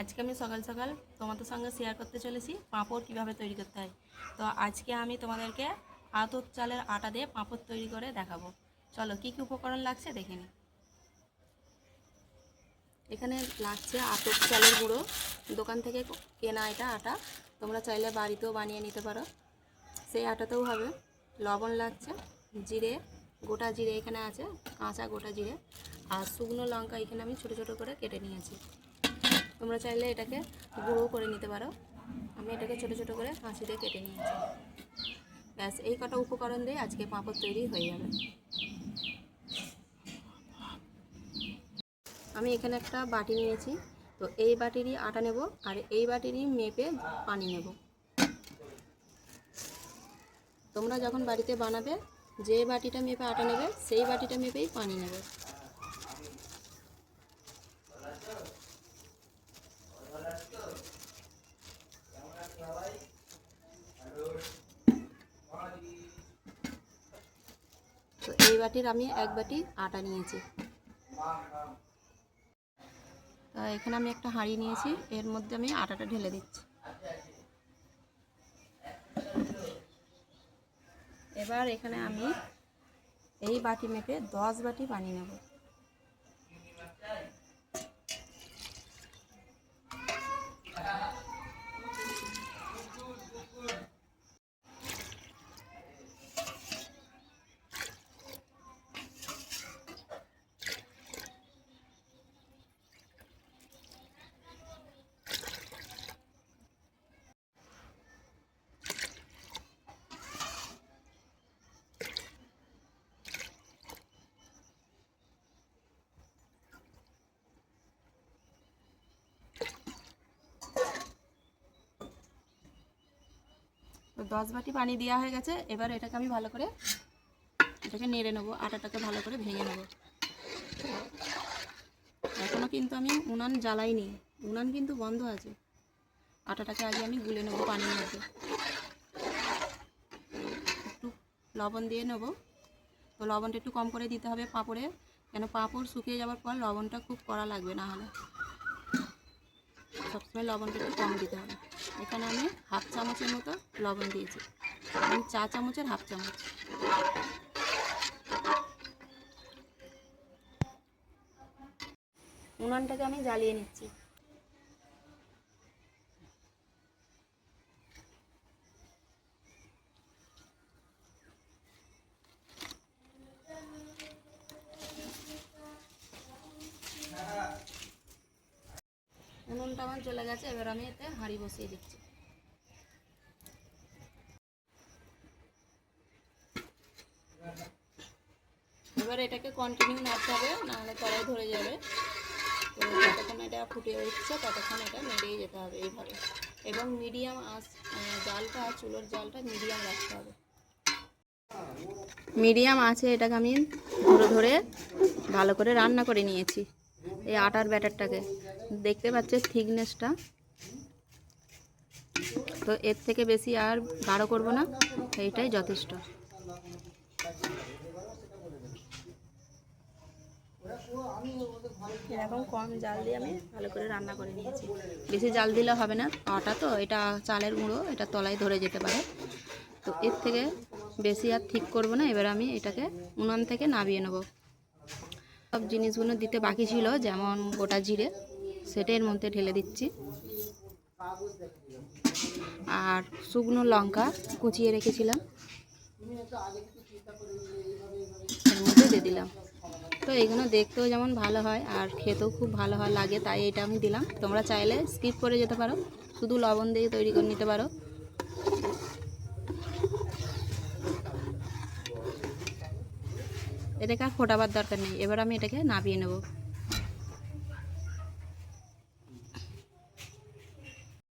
আজকে আমি সকাল সকাল তোমাদের সঙ্গে শেয়ার করতে চলেছি পাঁপড় কীভাবে তৈরি করতে হয়। তো আজকে আমি তোমাদেরকে আতপ চালের আটা দিয়ে পাঁপড় তৈরি করে দেখাবো। চলো কী কী উপকরণ লাগছে দেখে নিই। এখানে লাগছে আতপ চালের গুঁড়ো, দোকান থেকে কেনা এটা আটা, তোমরা চাইলে বাড়িতেও বানিয়ে নিতে পারো, সেই আটাতেও হবে। লবণ লাগছে, জিরে, গোটা জিরে এখানে আছে, কাঁচা গোটা জিরে, আর শুকনো লঙ্কা এখানে আমি ছোটো ছোটো করে কেটে নিয়েছি। তোমরা চাইলে এটাকে গুঁড়ো করে নিতে পারো, আমি এটাকে ছোটো ছোটো করে কাঁচি দিয়ে কেটে নিয়েছি। ব্যাস এই কটা উপকরণ দিয়ে আজকে পাঁপড় তৈরি হয়ে যাবে। আমি এখানে একটা বাটি নিয়েছি, তো এই বাটিরই আটা নেব আর এই বাটিরই মেপে পানি নেব। তোমরা যখন বাড়িতে বানাবে যে বাটিটা মেপে আটা নেবে সেই বাটিটা মেপেই পানি নেবে। তো এই বাটির আমি এক বাটি আটা নিয়েছি। এখানে আমি একটা হাঁড়ি নিয়েছি, এর মধ্যে আমি আটাটা ঢেলে দিচ্ছি। এবার এখানে আমি এই বাটি মেপে 10 বাটি পানি নেব। তো 10 বাটি পানি দেওয়া হয়ে গেছে। এবার এটাকে আমি ভালো করে এটাকে নেড়ে নেবো, আটাটাকে ভালো করে ভেঙে নেব। এখনও কিন্তু আমি উনান জ্বালাইনি, উনান কিন্তু বন্ধ আছে। আটাটাকে আগে আমি গুলে নেবো পানির মধ্যে, একটু লবণ দিয়ে নেব। তো লবণটা একটু কম করে দিতে হবে পাঁপড়ে, কেন পাঁপড় শুকিয়ে যাওয়ার পর লবণটা খুব কড়া লাগবে, না হলে সবসময় লবণটা একটু কম দিতে হবে। এখানে আমি হাফ চামচের মতো লবণ দিয়েছি, আমি চা চামচের হাফ চামচ। উনানটাকে আমি জ্বালিয়ে নিচ্ছি। উনুনটা আমার জ্বলে গেছে, এবার আমি এতে হাঁড়ি বসিয়ে দিচ্ছি। এবার এটাকে কন্টিনিউ নাড়তে হবে, নাহলে কড়াই ধরে যাবে। তো যতক্ষণ এটা ফুটে উঠছে ততক্ষণ এটা নেড়েই যেতে হবে এইভাবে, এবং মিডিয়াম আঁচ, জালটা চুলোর জালটা মিডিয়াম রাখতে হবে। মিডিয়াম আছে এটাকে আমি ধরে ধরে ভালো করে রান্না করে নিয়েছি। এই আটার ব্যাটারটাকে দেখতে পাচ্ছে থিকনেসটা, তো এর থেকে বেশি আর গাঢ় করব না, এইটাই যথেষ্ট। এরকম কম জাল দিয়ে আমি ভালো করে রান্না করে নিয়েছি। বেশি জাল দিলে হবে না, আটা তো এটা চালের গুঁড়ো, এটা তলায় ধরে যেতে পারে। তো এর থেকে বেশি আর ঠিক করব না। এবার আমি এটাকে উনান থেকে নামিয়ে নেব। সব জিনিসগুলো দিতে বাকি ছিল, যেমন গোটা জিরে, সেটা এর মধ্যে ঢেলে দিচ্ছি, আর শুকনো লঙ্কা কুচিয়ে রেখেছিলাম এর মধ্যে দিয়ে দিলাম। তো এগুলো দেখতেও যেমন ভালো হয় আর খেতেও খুব ভালো হয় লাগে, তাই এটা আমি দিলাম। তোমরা চাইলে স্কিপ করে যেতে পারো, শুধু লবণ দিয়ে তৈরি করে নিতে পারো। এটাকে আর ফোটাবার দরকার নেই। এবার আমি এটাকে নামিয়ে নেব।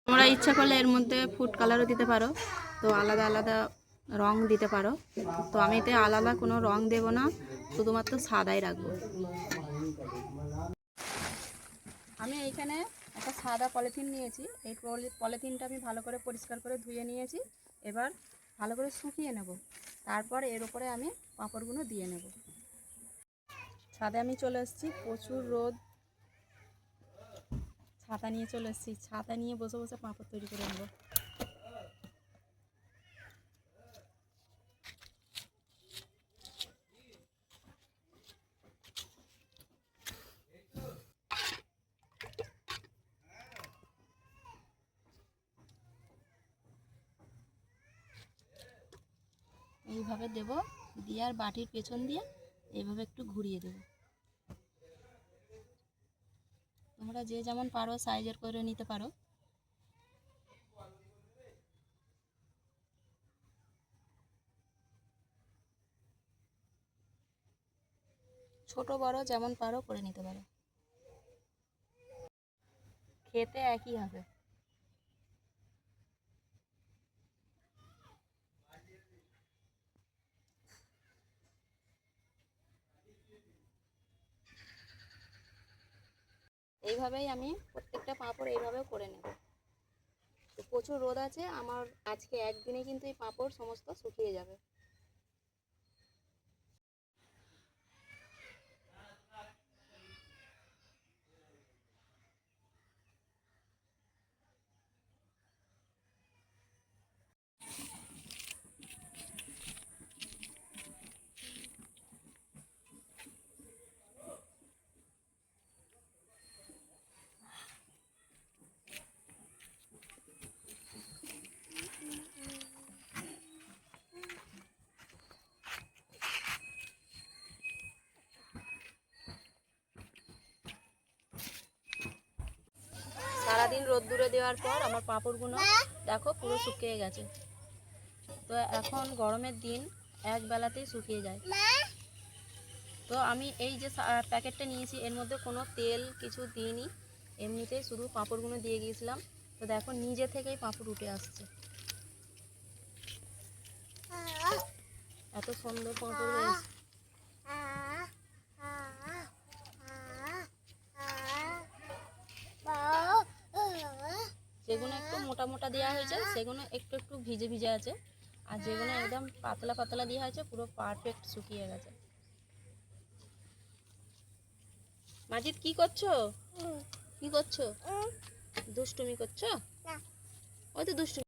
তোমরা ইচ্ছা করলে এর মধ্যে ফুড কালারও দিতে পারো, তো আলাদা আলাদা রং দিতে পারো। তো আমি এতে আলাদা কোনো রং দেব না, শুধুমাত্র সাদাই রাখবো। আমি এইখানে একটা সাদা পলিথিন নিয়েছি, এই পলিথিনটা আমি ভালো করে পরিষ্কার করে ধুয়ে নিয়েছি। এবার ভালো করে শুকিয়ে নেব, তারপর এর উপরে আমি পাঁপড়গুলো দিয়ে নেব। ছাদে আমি চলে এসেছি, প্রচুর রোদ, ছাতা নিয়ে চলে এসেছি, ছাতা নিয়ে বসে বসে পাঁপড় তৈরি করে নেবো। এইভাবে দেব, দিয়ে আর বাটির পেছন দিয়ে এইভাবে একটু ঘুরিয়ে দেব। তোমরা যে যেমন পারো সাইজের করে নিতে পারো। ছোট বড় যেমন পারো করে নিতে পারো, খেতে একই হবে। এইভাবেই আমি প্রত্যেকটা পাঁপড় এইভাবেও করে নেব। তো প্রচুর রোদ আছে, আমার আজকে একদিনে কিন্তু এই পাঁপড় সমস্ত শুকিয়ে যাবে। সারাদিন রোদ্দুরে দেওয়ার পর আমার পাঁপড়গুলো দেখো পুরো শুকিয়ে গেছে। তো এখন গরমের দিন এক বেলাতেই শুকিয়ে যায়। তো আমি এই যে প্যাকেটটা নিয়েছি এর মধ্যে কোনো তেল কিছু দিইনি, এমনিতেই শুধু পাঁপড়গুলো দিয়ে গিয়েছিলাম। তো দেখো নিজে থেকেই পাঁপড় উঠে আসছে, এত সুন্দর পাঁপড় হয়েছে। যেগুলো একটু মোটা মোটা দেওয়া হয়েছে সেগুলো একটু একটু ভিজে ভিজে আছে, আর যেগুলো একদম পাতলা পাতলা দেওয়া হয়েছে পুরো পারফেক্ট শুকিয়ে গেছে। মাজিদ কি করছো? কি করছো? দুষ্টুমি করছো? ওই তো দুষ্টুমি।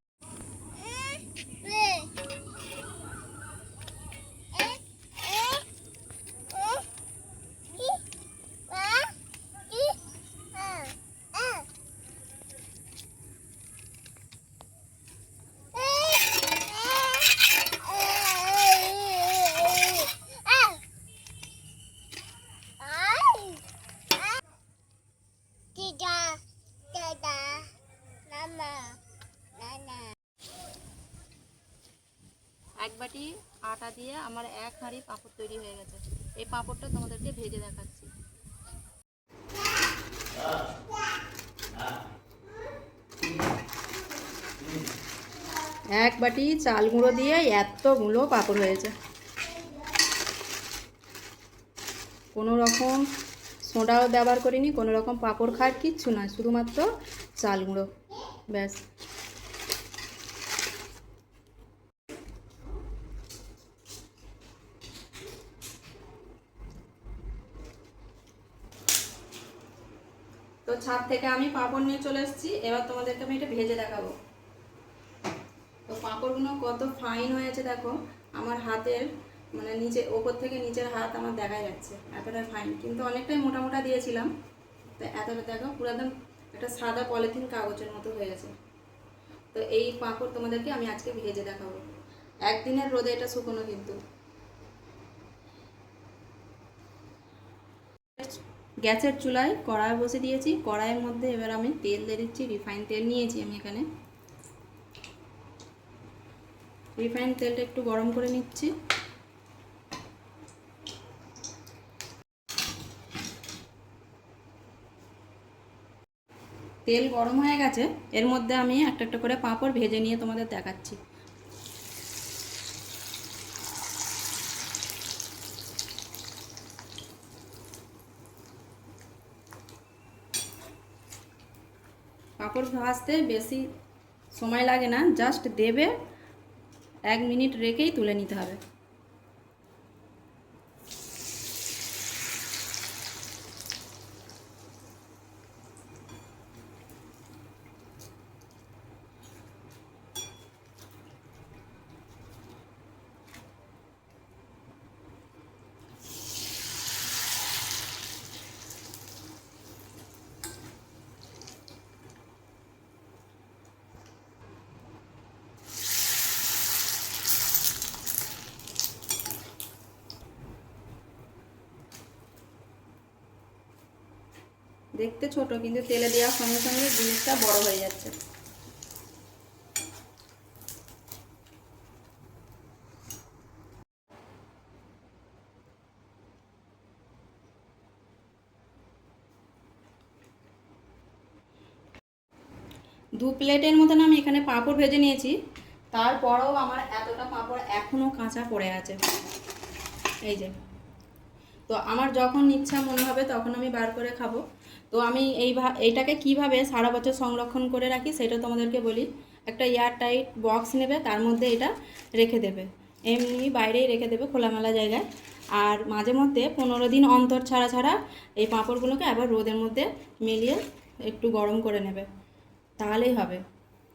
এক বাটি আটা দিয়ে আমার এক হাঁড়ি পাঁপড় তৈরি হয়ে গেছে। এই পাঁপড়টা তোমাদেরকে ভেজে দেখাচ্ছি। এক বাটি চাল গুঁড়ো দিয়ে এতগুলো পাঁপড় হয়েছে। কোনো রকম সোডাও ব্যবহার করিনি, কোনো রকম পাঁপড় খাট কিচ্ছু না, শুধুমাত্র চাল গুঁড়ো, ব্যাস। তো ছাদ থেকে আমি পাঁপড় নিয়ে চলে এসেছি, এবার তোমাদেরকে আমি এটা ভেজে দেখাবো। তো পাঁপড়গুলো কত ফাইন হয়েছে দেখো, আমার হাতের মানে নিচে ওপর থেকে নিচের হাত আমার দেখা যাচ্ছে, এতটা ফাইন। কিন্তু অনেকটাই মোটা মোটা দিয়েছিলাম, তো এতটা দেখো পুরো একদম একটা সাদা পলিথিন কাগজের মতো হয়ে গেছে। তো এই পাঁপড় তোমাদেরকে আমি আজকে ভেজে দেখাবো, একদিনের রোদে এটা শুকনো। কিন্তু গ্যাসের চুলায় কড়াই বসে দিয়েছি, কড়াইয়ের মধ্যে এবার আমি তেল দিয়ে দিচ্ছি। রিফাইন তেল নিয়েছি আমি এখানে। রিফাইন তেলটা একটু গরম করে নিচ্ছি। তেল গরম হয়ে গেছে, এর মধ্যে আমি একটা একটা করে পাঁপড় ভেজে নিয়ে তোমাদের দেখাচ্ছি। পাঁপড় ভাজতে বেশি সময় লাগে না, জাস্ট দেবে 1 মিনিট রেখেই তুলে নিতে হবে। দেখতে ছোট, কিন্তু তেলে দেওয়ার সঙ্গে সঙ্গে জিনিসটা বড় হয়ে যাচ্ছে। দু প্লেটের মতন আমি এখানে পাঁপড় ভেজে নিয়েছি, তারপরেও আমার এতটা পাঁপড় এখনও কাঁচা পড়ে আছে। এই যে, তো আমার যখন ইচ্ছা মনে হবে তখন আমি বার করে খাবো। তো আমি এইটাকে কিভাবে সারা বছর সংরক্ষণ করে রাখি সেটা তোমাদেরকে বলি। একটা এয়ার টাইট বক্স নেবে, তার মধ্যে এটা রেখে দেবে, এমনি বাইরেই রেখে দেবে খোলামেলা জায়গায়। আর মাঝে মধ্যে 15 দিন অন্তর ছাড়া ছাড়া এই পাঁপড়গুলোকে আবার রোদের মধ্যে মিলিয়ে একটু গরম করে নেবে, তাহলেই হবে।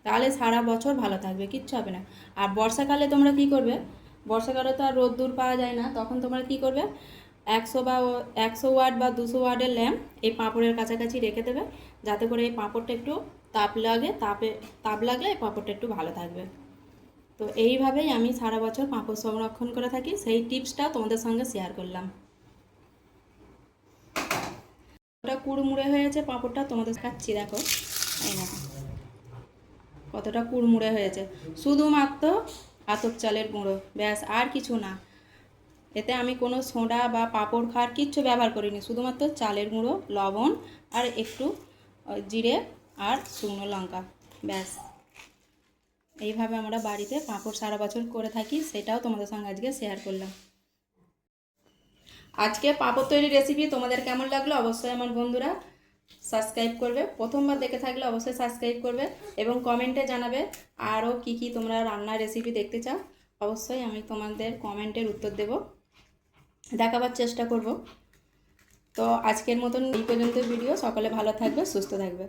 তাহলে সারা বছর ভালো থাকবে, কিচ্ছু হবে না। আর বর্ষাকালে তোমরা কি করবে, বর্ষাকালে তো আর রোদ্দুর পাওয়া যায় না, তখন তোমরা কি করবে, 100 ওয়াট বা 200 ওয়াটের ল্যাম্প এই পাঁপড়ের কাছাকাছি রেখে দেবে, যাতে করে এই পাঁপড়টা একটু তাপ লাগলে এই পাঁপড়টা একটু ভালো থাকবে। তো এইভাবেই আমি সারা বছর পাঁপড় সংরক্ষণ করে থাকি, সেই টিপসটা তোমাদের সঙ্গে শেয়ার করলাম। ওটা কুড়মুড়ে হয়েছে পাঁপড়টা, তোমাদের খাচ্ছি, দেখো এই দেখো কতটা কুড়মুড়ে হয়েছে। শুধুমাত্র আতপ চালের গুঁড়ো, ব্যাস, আর কিছু না। এতে আমি কোনো সোডা বা পাঁপড় খাওয়ার কিচ্ছু ব্যবহার করিনি, শুধুমাত্র চালের গুঁড়ো, লবণ আর একটু জিরে আর শুকনো লঙ্কা, ব্যাস। এইভাবে আমরা বাড়িতে পাঁপড় সারা বছর করে থাকি, সেটাও তোমাদের সঙ্গে আজকে শেয়ার করলাম। আজকে পাঁপড় তৈরির রেসিপি তোমাদের কেমন লাগলো অবশ্যই আমার বন্ধুরা সাবস্ক্রাইব করবে, প্রথমবার দেখে থাকলে অবশ্যই সাবস্ক্রাইব করবে এবং কমেন্টে জানাবে আরও কি কি তোমরা রান্নার রেসিপি দেখতে চাও। অবশ্যই আমি তোমাদের কমেন্টের উত্তর দেব, দেখাবার চেষ্টা করব। তো আজকের মতন এই পর্যন্ত ভিডিও। সকলে ভালো থাকবে, সুস্থ থাকবে।